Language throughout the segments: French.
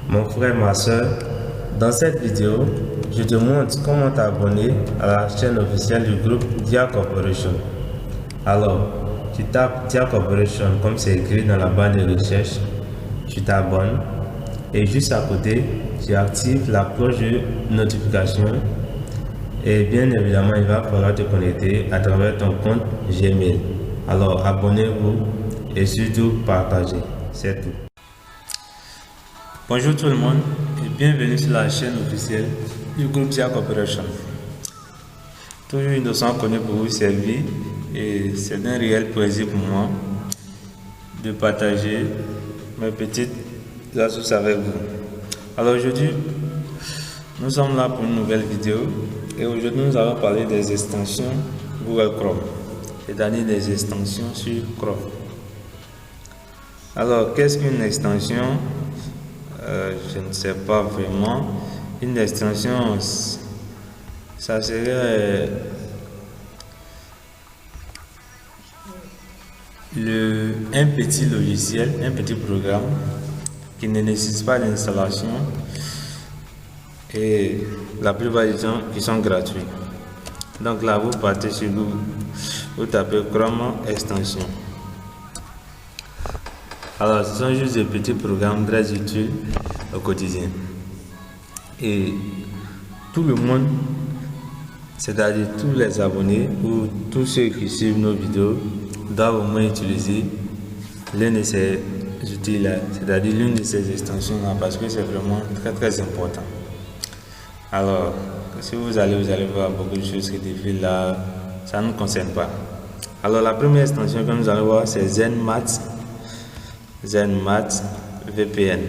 mon frère, ma soeur. Dans cette vidéo, je te montre comment t'abonner à la chaîne officielle du groupe Dia Corporation. Alors, tu tapes Dia Corporation comme c'est écrit dans la barre de recherche, tu t'abonnes et juste à côté, tu actives la cloche de notification et bien évidemment, il va falloir te connecter à travers ton compte Gmail. Alors, abonnez-vous et surtout partagez, c'est tout. Bonjour tout le monde et bienvenue sur la chaîne officielle du groupe Dia Corporation. Toujours une leçon connue pour vous servir et c'est un réel plaisir pour moi de partager mes petites astuces avec vous. Alors aujourd'hui, nous sommes là pour une nouvelle vidéo et aujourd'hui nous allons parler des extensions Google Chrome, c'est-à-dire des extensions sur Chrome. Alors qu'est-ce qu'une extension? Je ne sais pas vraiment. Une extension, ça serait un petit logiciel, un petit programme qui ne nécessite pas d'installation et la plupart du temps qui sont gratuits. Donc là vous partez sur Google, vous tapez Chrome extension. Alors ce sont juste des petits programmes très utiles au quotidien et tout le monde, c'est-à-dire tous les abonnés ou tous ceux qui suivent nos vidéos doivent au moins utiliser l'un de ces outils-là, c'est-à-dire l'une de ces extensions-là, parce que c'est vraiment très important. Alors, si vous allez voir beaucoup de choses qui défilent là, ça ne nous concerne pas. Alors, la première extension que nous allons voir, c'est ZenMax VPN.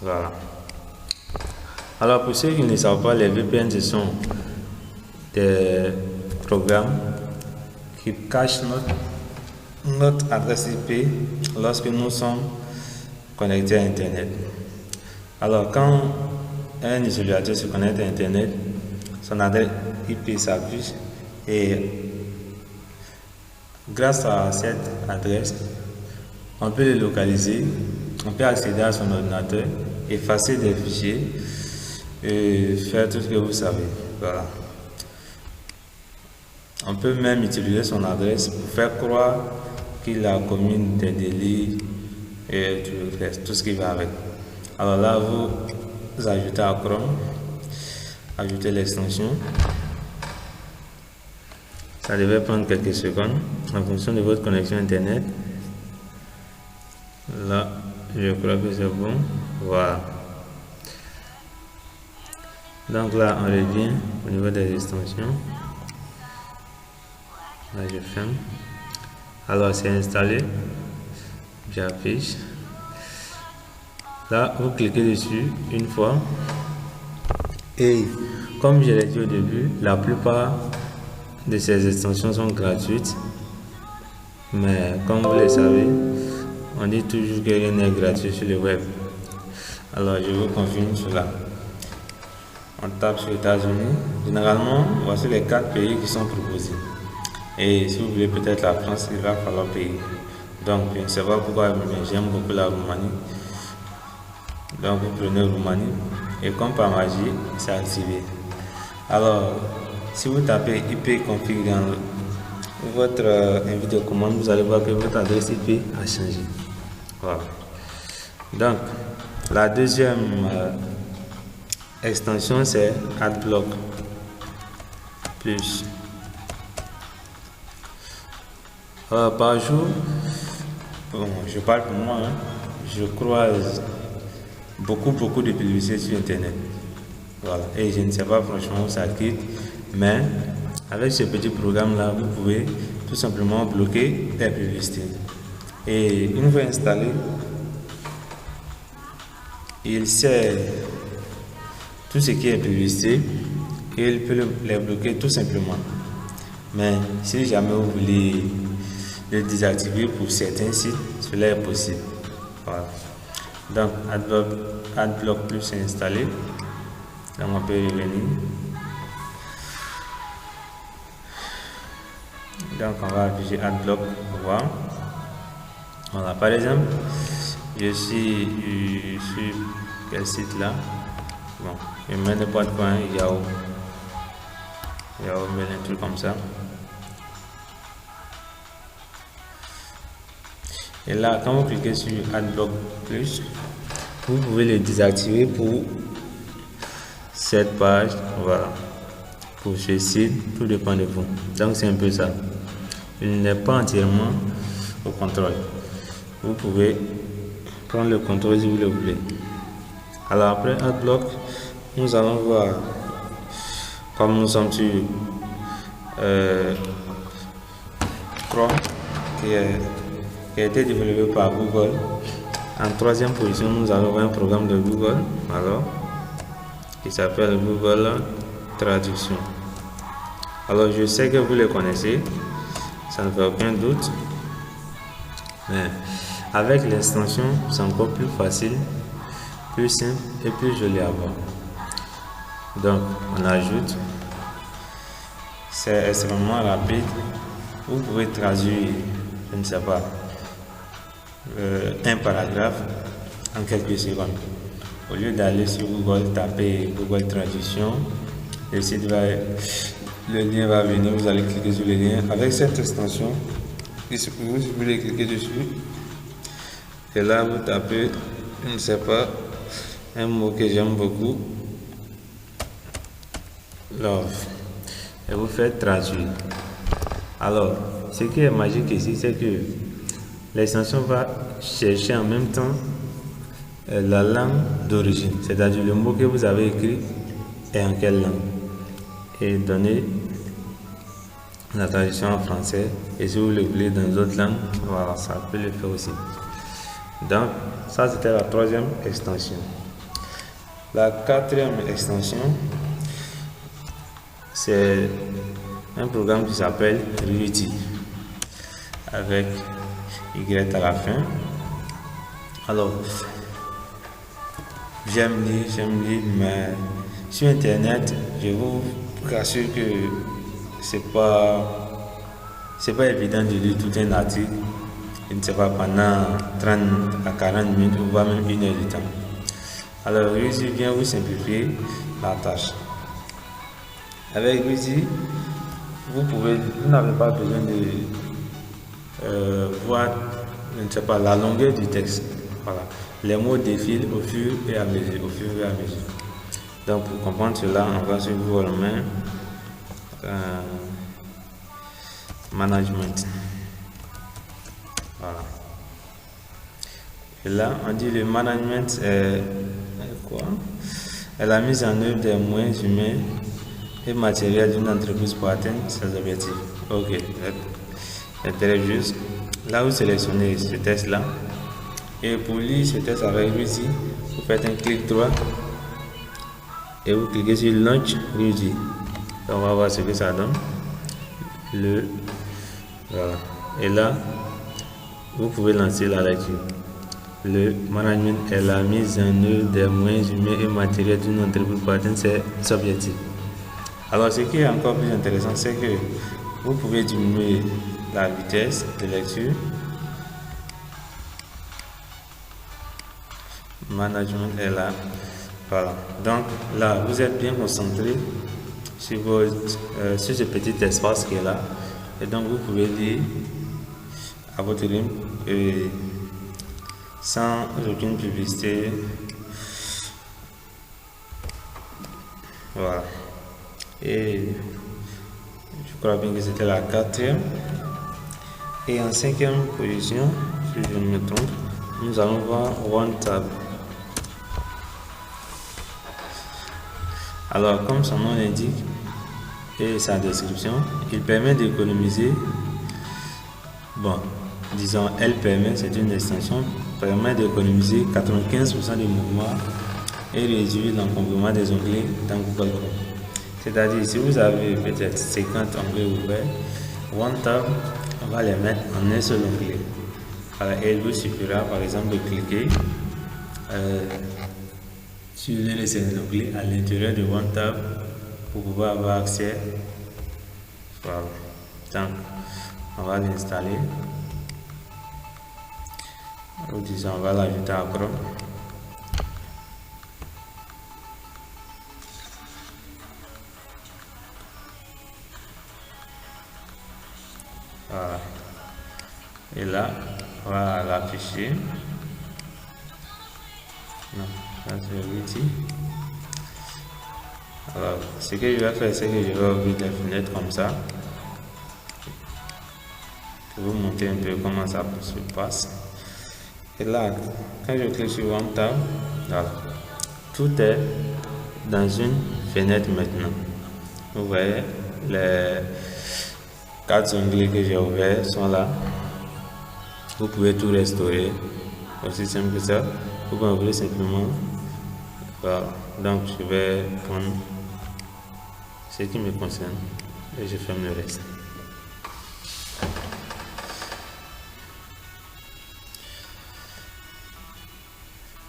Voilà. Alors, pour ceux qui ne savent pas, les VPN, ce sont des programmes qui cachent notre adresse IP lorsque nous sommes connectés à Internet. Alors, quand un utilisateur se connecte à Internet, son adresse IP s'affiche et grâce à cette adresse, on peut le localiser, on peut accéder à son ordinateur, effacer des fichiers et faire tout ce que vous savez. Voilà. On peut même utiliser son adresse pour faire croire qu'il a commis des délits et tout ce qui va avec. Alors là, vous ajoutez à Chrome, ajoutez l'extension. Ça devait prendre quelques secondes en fonction de votre connexion Internet. Là, je crois que c'est bon. Voilà. Donc là, on revient au niveau des extensions. Là, je ferme. Alors, c'est installé. J'affiche. Là, vous cliquez dessus une fois. Et comme je l'ai dit au début, la plupart de ces extensions sont gratuites. Mais comme vous le savez, on dit toujours que rien n'est gratuit sur le web. Alors, je vous confirme cela. On tape sur les États-Unis. Généralement, voici les 4 pays qui sont proposés. Et si vous voulez peut-être la France, il va falloir payer. Donc, je ne sais pas pourquoi, mais j'aime beaucoup la Roumanie. Donc, vous prenez Roumanie. Et comme par magie, c'est activé. Alors, si vous tapez ipconfig dans votre invite de commande, vous allez voir que votre adresse IP a changé. Voilà. Donc, la deuxième extension, c'est AdBlock Plus. Par jour, bon, je parle pour moi, je croise beaucoup de publicités sur Internet. Voilà. Et je ne sais pas franchement où ça quitte, mais avec ce petit programme-là, vous pouvez tout simplement bloquer les publicités. Et une fois installé, il sait tout ce qui est publicité et il peut les bloquer tout simplement. Mais si jamais vous voulez le désactiver pour certains sites, cela est possible. Voilà. Donc AdBlock Plus est installé. Donc on peut revenir. Donc on va afficher AdBlock. Voilà. Par exemple, je suis sur quel site là? Bon, je mets n'importe quoi, Yahoo, mais un truc comme ça. Et là, quand vous cliquez sur Adblock Plus, vous pouvez le désactiver pour cette page. Voilà. Pour ce site, tout dépend de vous. Donc, c'est un peu ça. Il n'est pas entièrement au contrôle. Vous pouvez prendre le contrôle si vous le voulez. Alors, après Adblock, nous allons voir, comme nous sommes sur Chrome, qui a été développé par Google. En troisième position, nous allons voir un programme de Google, alors, qui s'appelle Google Traduction. Alors, je sais que vous le connaissez, ça ne fait aucun doute, mais avec l'extension, c'est encore plus facile, plus simple et plus joli à voir. Donc, on ajoute, c'est extrêmement rapide, vous pouvez traduire, je ne sais pas, un paragraphe en quelques secondes. Au lieu d'aller sur Google, taper Google Traduction, le lien va venir, vous allez cliquer sur le lien. Avec cette extension, vous voulez cliquer dessus, et là vous tapez, je ne sais pas, un mot que j'aime beaucoup, love, et vous faites traduire. Alors, ce qui est magique ici, c'est que l'extension va chercher en même temps la langue d'origine, c'est-à-dire le mot que vous avez écrit est en quelle langue, et donner la traduction en français, et si vous le voulez dans d'autres langues, voilà, ça peut le faire aussi. Donc, ça c'était la troisième extension. La quatrième extension, c'est un programme qui s'appelle Revity, avec Y à la fin. Alors, j'aime lire, mais sur internet, je vous rassure que c'est pas évident de lire tout un article, je ne sais pas, pendant 30 à 40 minutes, ou voire même 1 heure de temps. Alors, Revity vient vous simplifier la tâche. Avec Revity, vous n'avez pas besoin de voir, je ne sais pas, la longueur du texte. Voilà. Les mots défilent au fur et à mesure, Donc, pour comprendre cela, on va sur Google Management. Voilà. Et là, on dit le management est quoi? Est la mise en œuvre des moyens humains et matériels d'une entreprise pour atteindre ses objectifs. Ok, c'est très juste. Là, vous sélectionnez ce test-là. Et pour lire ce test avec Revity, vous faites un clic droit et vous cliquez sur Launch Revity. On va voir ce que ça donne. Voilà. Et là, vous pouvez lancer la lecture. Le management est la mise en œuvre des moyens humains et matériels d'une entreprise pour atteindre ses objectifs. Alors, ce qui est encore plus intéressant, c'est que vous pouvez diminuer la vitesse de lecture. Management est là. Voilà. Donc là, vous êtes bien concentré sur ce petit espace qui est là. Et donc, vous pouvez lire à votre rythme et sans aucune publicité. Voilà. Et je crois bien que c'était la quatrième. Et en cinquième position, si je ne me trompe, nous allons voir OneTab. Alors, comme son nom l'indique et sa description, il permet d'économiser, disons, elle permet, c'est une extension, permet d'économiser 95% du mouvement et réduire l'encombrement des onglets dans Google Chrome. C'est-à-dire, si vous avez peut-être 50 onglets ouverts, OneTab, on va les mettre en un seul onglet. Alors, il vous suffira, par exemple, de cliquer sur l'un de ces onglets à l'intérieur de OneTab pour pouvoir avoir accès. Voilà. Donc, on va l'installer. ou disons on va l'ajouter à Chrome. Voilà. Et là, on va l'afficher. Non, ça c'est l'outil. Alors, ce que je vais faire, c'est que je vais ouvrir les fenêtres comme ça. Je vais vous montrer un peu comment ça se passe. Et là, quand je clique sur One Tab, voilà, tout est dans une fenêtre maintenant. Vous voyez, les 4 onglets que j'ai ouverts sont là. Vous pouvez tout restaurer, aussi simple que ça. Vous pouvez ouvrir simplement. Voilà. Donc, je vais prendre ce qui me concerne et je ferme le reste.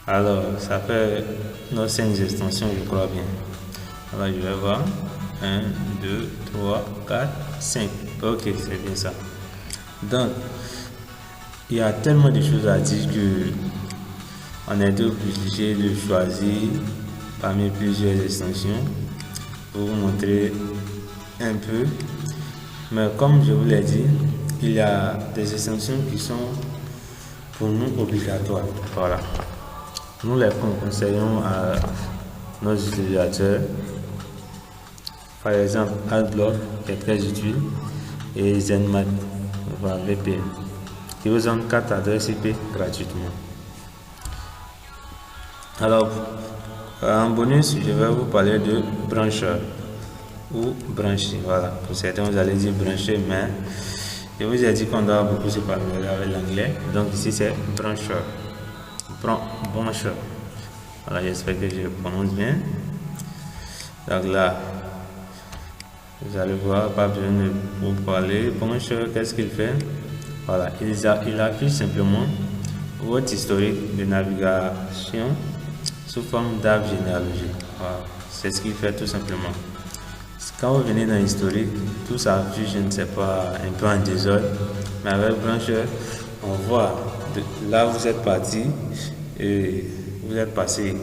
Alors, ça fait nos 5 extensions, je crois bien. Alors, je vais voir. 1, 2, 3, 4, 5. Ok, c'est bien ça. Donc, il y a tellement de choses à dire que on est obligé de choisir parmi plusieurs extensions pour vous montrer un peu. Mais comme je vous l'ai dit, il y a des extensions qui sont pour nous obligatoires. Voilà. Nous les conseillons à nos utilisateurs. Par exemple, AdBlock qui est très utile et ZenMax, voilà, VPN, qui vous donne 4 adresses IP gratuitement. Alors, en bonus, je vais vous parler de brancheur ou brancher. Voilà, pour certains, vous allez dire brancher, mais je vous ai dit qu'on doit beaucoup se parler avec l'anglais. Donc, ici, c'est brancheur. Brancheur. Voilà, j'espère que je prononce bien. Donc là, vous allez voir, pas besoin de vous parler. Brancheur, qu'est-ce qu'il fait? Voilà, il affiche simplement votre historique de navigation sous forme d'arbre généalogique. Voilà, c'est ce qu'il fait tout simplement. Quand vous venez dans l'historique, tout s'affiche, je ne sais pas, un peu en désordre, mais avec brancheur, on voit là où vous êtes parti et vous êtes passé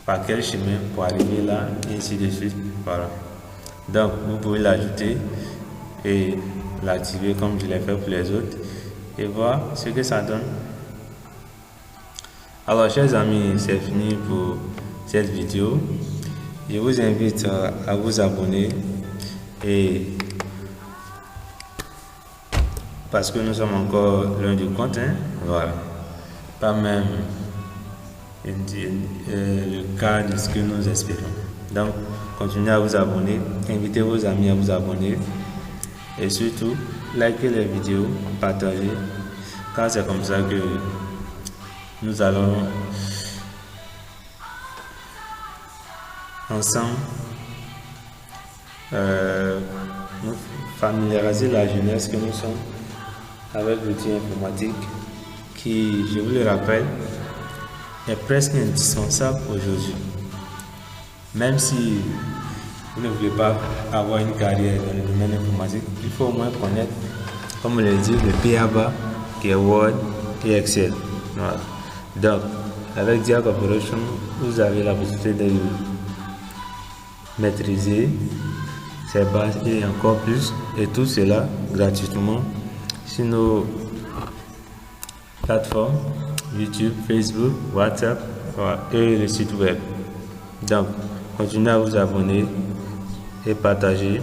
par quel chemin pour arriver là, et ainsi de suite. Voilà. Donc, vous pouvez l'ajouter et l'activer comme je l'ai fait pour les autres et voir ce que ça donne. Alors, chers amis, c'est fini pour cette vidéo. Je vous invite à vous abonner et parce que nous sommes encore loin du compte, hein? Voilà, pas même le cas de ce que nous espérons. Donc, continuez à vous abonner, invitez vos amis à vous abonner et surtout, likez les vidéos, partagez, car c'est comme ça que nous allons ensemble nous familiariser la jeunesse que nous sommes avec l'outil informatique qui, je vous le rappelle, est presque indispensable aujourd'hui. Même si vous ne voulez pas avoir une carrière dans le domaine informatique, il faut au moins connaître, comme on l'a dit, le BABA qui est Word et Excel. Voilà. Donc, avec Dia Corporation, vous avez la possibilité de maîtriser ces bases et encore plus, et tout cela gratuitement sur nos plateformes YouTube, Facebook, WhatsApp et le site web. Donc, continuez à vous abonner et partager.